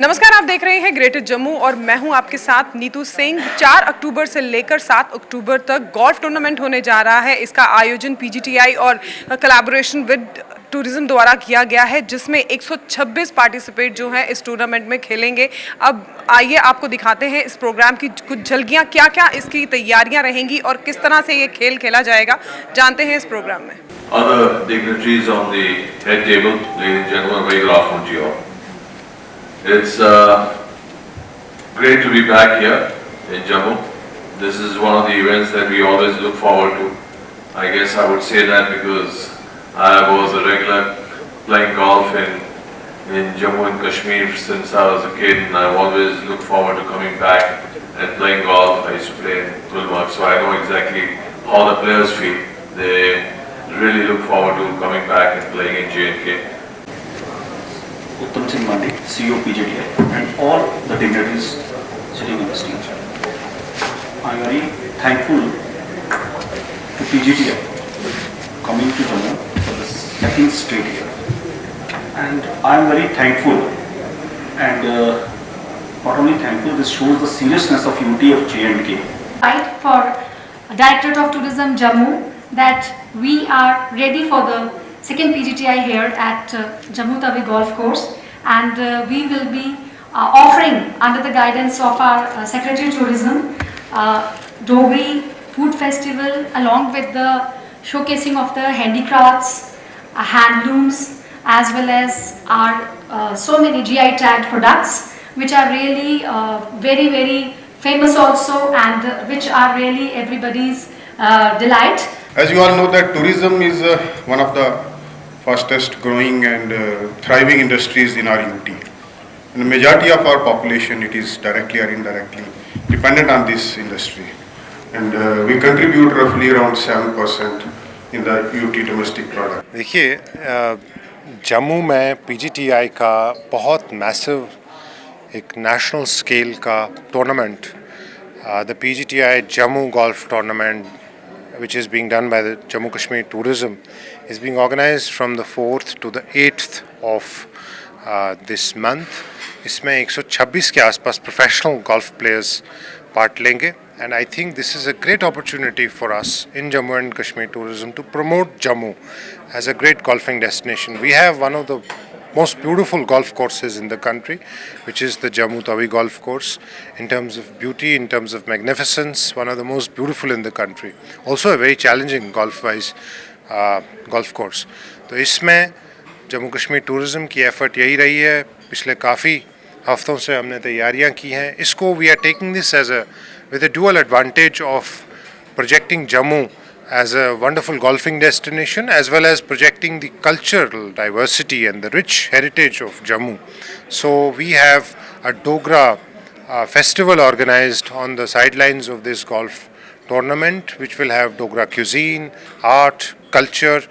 नमस्कार, आप देख रहे हैं ग्रेटर जम्मू और मैं हूं आपके साथ नीतू सिंह। 4 अक्टूबर से लेकर 7 अक्टूबर तक गोल्फ टूर्नामेंट होने जा रहा है। इसका आयोजन पीजीटीआई और कोलैबोरेशन विद टूरिज्म द्वारा किया गया है, जिसमें 126 पार्टिसिपेट जो हैं इस टूर्नामेंट में खेलेंगे। अब आइए आपको दिखाते हैं इस प्रोग्राम की कुछ झलकियां, क्या क्या इसकी तैयारियां रहेंगी और किस तरह से ये खेल खेला जाएगा, जानते हैं इस प्रोग्राम में। Other dignitaries on the head table, ladies and gentlemen, very good afternoon to you all. It's great to be back here in Jammu. This is one of the events that we always look forward to. I guess I would say that because I was a regular playing golf in Jammu and Kashmir since I was a kid, and I've always looked forward to coming back and playing golf. I used to play in Gulmarg, so I know exactly how the players feel. They really look forward to coming back and playing in J&K. Uttam Singh Mandi, CEO PGTI, and all the dignitaries sitting on the stage. I am very thankful to PGTI coming to Jammu for the second straight year, and I am very thankful, and not only thankful, this shows the seriousness of unity of J&K. Right for Directorate of Tourism Jammu that we are ready for the second PGTI here at Jammu Tawi Golf Course, and we will be offering under the guidance of our Secretary Tourism Dogri Food Festival along with the showcasing of the handicrafts, handlooms, as well as our so many GI tagged products which are really very famous also, and which are really everybody's delight. As you all know that tourism is one of the fastest growing and thriving industries in our UT. And the majority of our population, it is directly or indirectly dependent on this industry. And we contribute roughly around 7% in the UT domestic product. देखिए, जम्मू में PGTI का बहुत massive एक national scale का tournament, the PGTI Jammu golf tournament, which is being done by the Jammu Kashmir Tourism, is being organized from the 4th to the 8th of this month. इसमें 126 के आसपास professional golf players part लेंगे, and I think this is a great opportunity for us in Jammu and Kashmir Tourism to promote Jammu as a great golfing destination. We have one of the most beautiful golf courses in the country, which is the Jammu Tawi Golf Course. In terms of beauty, in terms of magnificence, one of the most beautiful in the country. Also a very challenging golf-wise golf course. तो इसमें Jammu Kashmir tourism की effort यही रही है, पिछले काफ़ी हफ्तों से हमने तैयारियां की हैं इसको. We are taking this as with a dual advantage of projecting Jammu as a wonderful golfing destination, as well as projecting the cultural diversity and the rich heritage of Jammu. So we have a Dogra festival organized on the sidelines of this golf tournament, which will have Dogra cuisine, art, culture.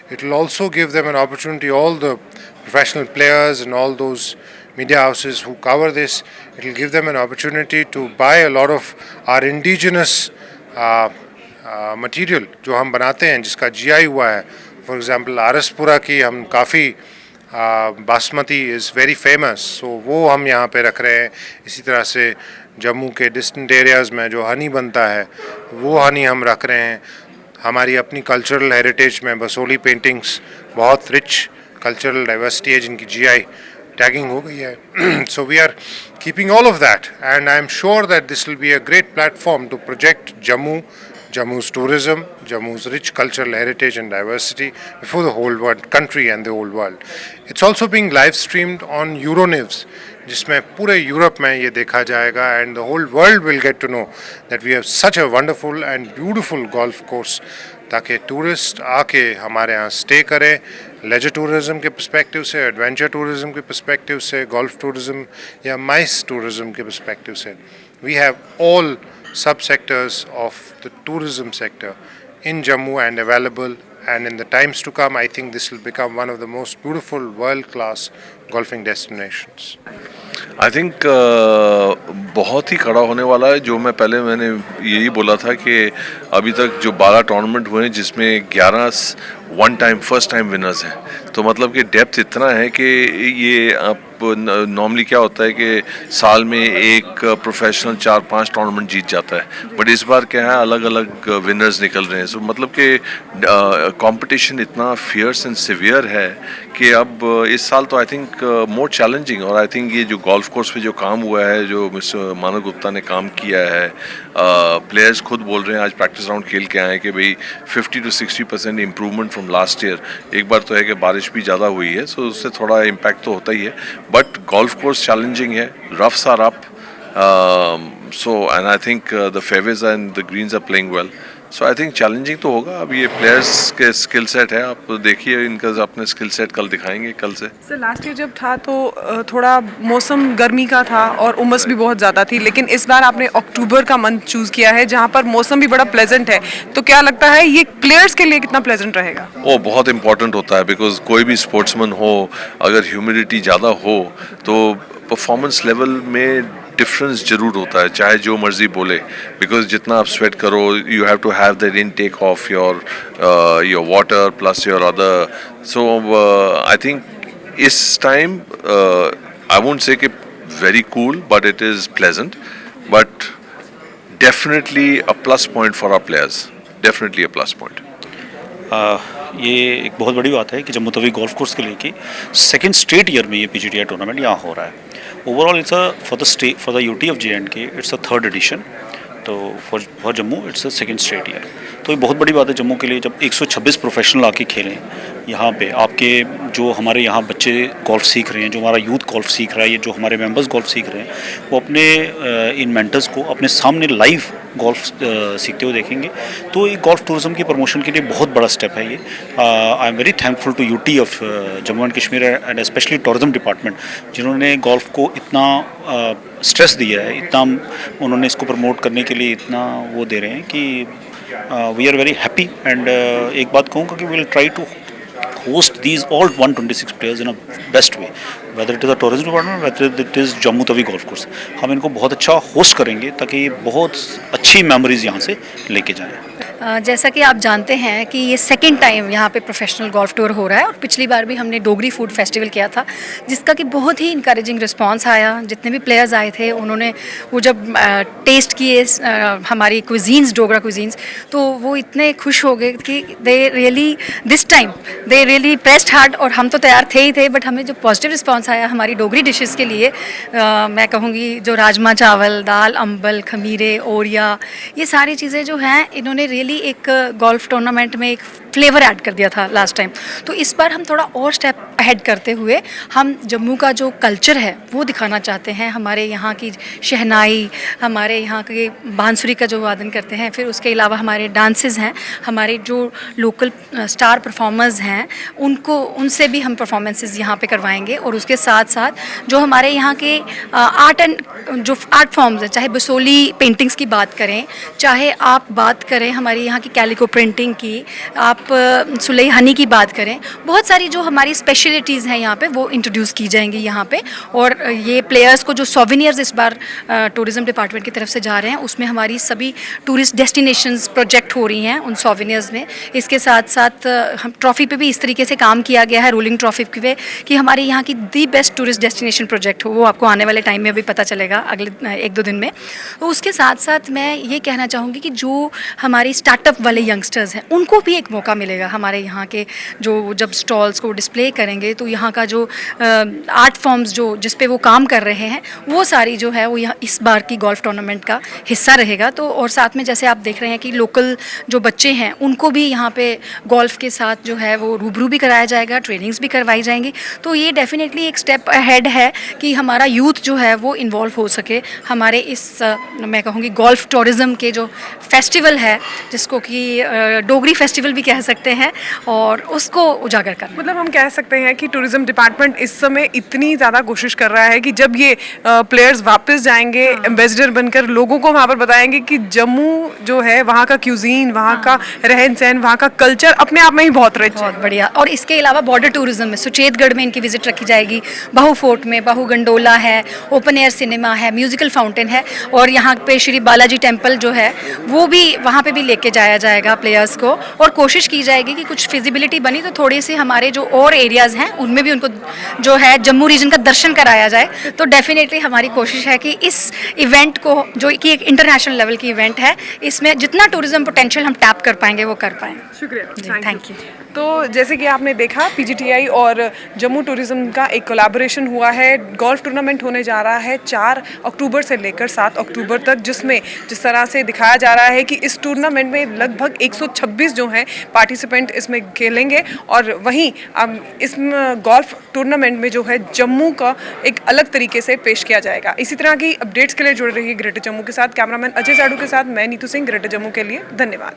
It will also give them an opportunity, all the professional players and all those media houses who cover this, it will give them an opportunity to buy a lot of our indigenous material जो हम बनाते हैं, जिसका GI हुआ है. For example Araspura की हम काफ़ी बासमती इज़ वेरी फेमस, सो वो हम यहाँ पे रख रहे हैं. इसी तरह से जम्मू के डिस्टेंट एरियाज़ में जो हनी बनता है वो हनी हम रख रहे हैं. हमारी अपनी कल्चरल हेरिटेज में बसोली पेंटिंग्स बहुत रिच कल्चरल डाइवर्सिटी है जिनकी जीआई tagging हो गई है. So we are keeping all of that, and I am sure that this will be a great platform to project Jammu's tourism, Jammu's rich cultural heritage and diversity before the whole world, country and the whole world. It's also being live streamed on Euronews, जिसमें पूरे Europe में ये देखा जाएगा, and the whole world will get to know that we have such a wonderful and beautiful golf course, ताकि tourist आके हमारे यहाँ स्टे करें. लेजर टूरिज़म के पर्सपेक्टिव से, एडवेंचर टूरिज़म के पर्सपेक्टिव से, गोल्फ टूरिज़म या माइस टूरिज़म के पर्सपेक्टिव से, वी हैव ऑल सब sectors of the tourism sector in Jammu and available, and in the times to come I think this will become one of the most beautiful world class golfing destinations. I think बहुत ही कड़ा होने वाला है. जो मैंने यही बोला था कि अभी तक जो 12 टूर्नामेंट हुए हैं जिसमें 11 one time first time winners हैं, तो मतलब कि डेप्थ इतना है कि ये नॉर्मली क्या होता है कि साल में एक प्रोफेशनल 4-5 टूर्नामेंट जीत जाता है, बट इस बार क्या है अलग अलग विनर्स निकल रहे हैं। सो मतलब कि कंपटीशन इतना फियर्स एंड सिवियर है कि अब इस साल तो आई थिंक मोर चैलेंजिंग। और आई थिंक ये जो गोल्फ कोर्स पे जो काम हुआ है, जो मिस्टर मानव गुप्ता ने काम किया है, प्लेयर्स खुद बोल रहे हैं आज प्रैक्टिस राउंड खेल के आए कि भाई 50 to 60% improvement from last year. एक बार तो है कि बारिश भी ज़्यादा हुई है, सो उससे थोड़ा इम्पैक्ट तो होता ही है, बट गोल्फ कोर्स चैलेंजिंग है, roughs are up, so and I think the fairways and the greens are playing well. So I think challenging तो होगा। अब ये प्लेयर्स के स्किल सेट है, आप देखिए इनका अपने स्किल सेट कल दिखाएंगे कल से। सर लास्ट ईयर जब था तो थोड़ा मौसम गर्मी का था और उमस भी बहुत ज़्यादा थी, लेकिन इस बार आपने अक्टूबर का मंथ चूज़ किया है जहाँ पर मौसम भी बड़ा प्लेजेंट है, तो क्या लगता है ये प्लेयर्स के लिए कितना प्लेजेंट रहेगा? वो बहुत इंपॉर्टेंट होता है, बिकॉज कोई भी स्पोर्ट्समैन हो, अगर ह्यूमिडिटी ज़्यादा हो तो परफॉर्मेंस लेवल में डिफरेंस जरूर होता है, चाहे जो मर्जी बोले, बिकॉज जितना आप स्वेट करो you have to have that intake of your water plus your other. So I think this time I won't say कि very cool, but it is pleasant, but definitely a plus point for our players, definitely a plus point. ये एक बहुत बड़ी बात है कि Jammu Tawi golf course के लिए कि सेकंड स्ट्रेट ईयर में ये PGTI टूर्नामेंट यहाँ हो रहा है। Overall it's a for the UT of J&K it's a third edition, तो for Jammu it's a second straight year. तो ये बहुत बड़ी बात है जम्मू के लिए, जब 126 प्रोफेशनल आके खेलें यहाँ पे। आपके जो हमारे यहाँ बच्चे गोल्फ सीख रहे हैं, जो हमारा यूथ गोल्फ सीख रहा है, ये जो हमारे मेंबर्स गोल्फ सीख रहे हैं, वो अपने इन मेंटर्स को अपने सामने लाइव गोल्फ सीखते हुए देखेंगे। तो ये गोल्फ टूरिज्म की प्रमोशन के लिए बहुत बड़ा स्टेप है ये। I am very thankful to UT of Jammu and Kashmir and specially tourism department, जिन्होंने गोल्फ को इतना स्ट्रेस दिया है, इतना उन्होंने इसको प्रमोट करने के लिए इतना वो दे रहे हैं कि we are very happy. And एक बात कहूँगा कि we will try to host these all 126 players in a best way, whether it is a tourism department, whether it is Jammu Tawi golf course. हम इनको बहुत अच्छा होस्ट करेंगे ताकि बहुत अच्छी मेमोरीज यहाँ से लेके जाएं। जैसा कि आप जानते हैं कि ये सेकंड टाइम यहाँ पे प्रोफेशनल गोल्फ टूर हो रहा है, और पिछली बार भी हमने डोगरी फूड फेस्टिवल किया था जिसका कि बहुत ही इनकरेजिंग रिस्पांस आया। जितने भी प्लेयर्स आए थे उन्होंने वो जब टेस्ट किए हमारी क्विजीन्स, डोगरा क्विजीन्स, तो वो इतने खुश हो गए कि they really this time they really pressed hard. और हम तो तैयार थे ही थे, बट हमें जो पॉजिटिव रिस्पांस आया हमारी डोगरी डिशेस के लिए, मैं कहूँगी जो राजमा चावल, दाल, अम्बल, खमीरे, ओरिया, ये सारी चीज़ें जो हैं इन्होंने रियली एक गोल्फ टूर्नामेंट में एक फ्लेवर ऐड कर दिया था लास्ट टाइम। तो इस बार हम थोड़ा और स्टेप अहेड करते हुए हम जम्मू का जो कल्चर है वो दिखाना चाहते हैं। हमारे यहाँ की शहनाई, हमारे यहाँ के बांसुरी का जो वादन करते हैं, फिर उसके अलावा हमारे डांसेस हैं, हमारे जो लोकल स्टार परफॉर्मर्स हैं उनसे भी हम परफॉर्मेंसेस यहाँ पे करवाएंगे। और उसके साथ साथ जो हमारे यहाँ के आर्ट फॉर्म्स हैं, चाहे बसोली पेंटिंग्स की बात करें, चाहे आप बात करें हमारी यहाँ की कैलिको प्रिंटिंग की, आप सुलई हनी की बात करें, बहुत सारी जो हमारी स्पेशलिटीज़ हैं यहाँ पे वो इंट्रोड्यूस की जाएंगी यहाँ पे। और ये प्लेयर्स को जो सोवेनियर्स इस बार टूरिज़्म डिपार्टमेंट की तरफ से जा रहे हैं, उसमें हमारी सभी टूरिस्ट डेस्टिनेशंस प्रोजेक्ट हो रही हैं उन सोवेनियर्स में। इसके साथ साथ हम ट्रॉफ़ी पे भी इस तरीके से काम किया गया है, रोलिंग ट्रॉफ़ी पे, कि हमारी यहाँ की the best tourist destination project हो। वो आपको आने वाले टाइम में भी पता चलेगा, अगले 1-2 दिन में। तो उसके साथ साथ मैं ये कहना चाहूँगी कि जो हमारी स्टार्टअप वाले यंगस्टर्स हैं उनको भी एक मौका मिलेगा। हमारे यहाँ के जो जब स्टॉल्स को डिस्प्ले करेंगे तो यहाँ का जो आर्ट फॉर्म्स जो जिस पे वो काम कर रहे हैं वो सारी जो है वो यहाँ इस बार की गोल्फ टूर्नामेंट का हिस्सा रहेगा। तो और साथ में जैसे आप देख रहे हैं कि लोकल जो बच्चे हैं उनको भी यहाँ पे गोल्फ के साथ जो है वो रूबरू भी कराया जाएगा, ट्रेनिंग्स भी करवाई जाएंगी। तो ये डेफिनेटली एक स्टेप अहेड है कि हमारा यूथ जो है वो इन्वॉल्व हो सके हमारे इस मैं कहूँगी गोल्फ टूरिज़्म के जो फेस्टिवल है, जिसको कि डोगरी फेस्टिवल भी कह सकते हैं, और उसको उजागर करना। मतलब हम कह सकते हैं कि टूरिज्म डिपार्टमेंट इस समय इतनी ज़्यादा कोशिश कर रहा है कि जब ये प्लेयर्स वापस जाएंगे एम्बेसडर बनकर लोगों को वहाँ पर बताएंगे कि जम्मू जो है वहाँ का क्यूजीन, वहाँ का रहन सहन, वहाँ का कल्चर अपने आप में ही बहुत रिच है। बहुत बढ़िया। और इसके अलावा बॉर्डर टूरिज्म में सुचेतगढ़ में इनकी विजिट रखी जाएगी, बाहू फोर्ट में बाहू गंडोला है, ओपन एयर सिनेमा है, म्यूजिकल फाउंटेन है, और यहाँ पे श्री बालाजी टेम्पल जो है वो भी वहाँ पे भी लेके जाया जाएगा प्लेयर्स को। और कोशिश की जाएगी कि कुछ फिजिबिलिटी बनी तो थोड़ी सी हमारे जो और एरियाज़ हैं उनमें भी उनको जो है जम्मू रीजन का दर्शन कराया जाए। तो डेफिनेटली हमारी कोशिश है कि इस इवेंट को, जो कि एक इंटरनेशनल लेवल की इवेंट है, इसमें जितना टूरिज्म पोटेंशियल हम टैप कर पाएंगे वो कर पाएँ। शुक्रिया, थैंक यू। तो जैसे कि आपने देखा पीजीटीआई और जम्मू टूरिज्म का एक कोलैबोरेशन हुआ है। गोल्फ टूर्नामेंट होने जा रहा है 4 अक्टूबर से लेकर 7 अक्टूबर तक, जिसमें जिस तरह से दिखाया जा रहा है कि इस टूर्नामेंट में लगभग 126 जो हैं पार्टिसिपेंट इसमें खेलेंगे। और वहीं इस गोल्फ टूर्नामेंट में जो है जम्मू का एक अलग तरीके से पेश किया जाएगा। इसी तरह की अपडेट्स के लिए जुड़े रहिए ग्रेटर जम्मू के साथ। कैमरामैन अजय साडू के साथ मैं नीतू सिंह, ग्रेटर जम्मू के लिए। धन्यवाद।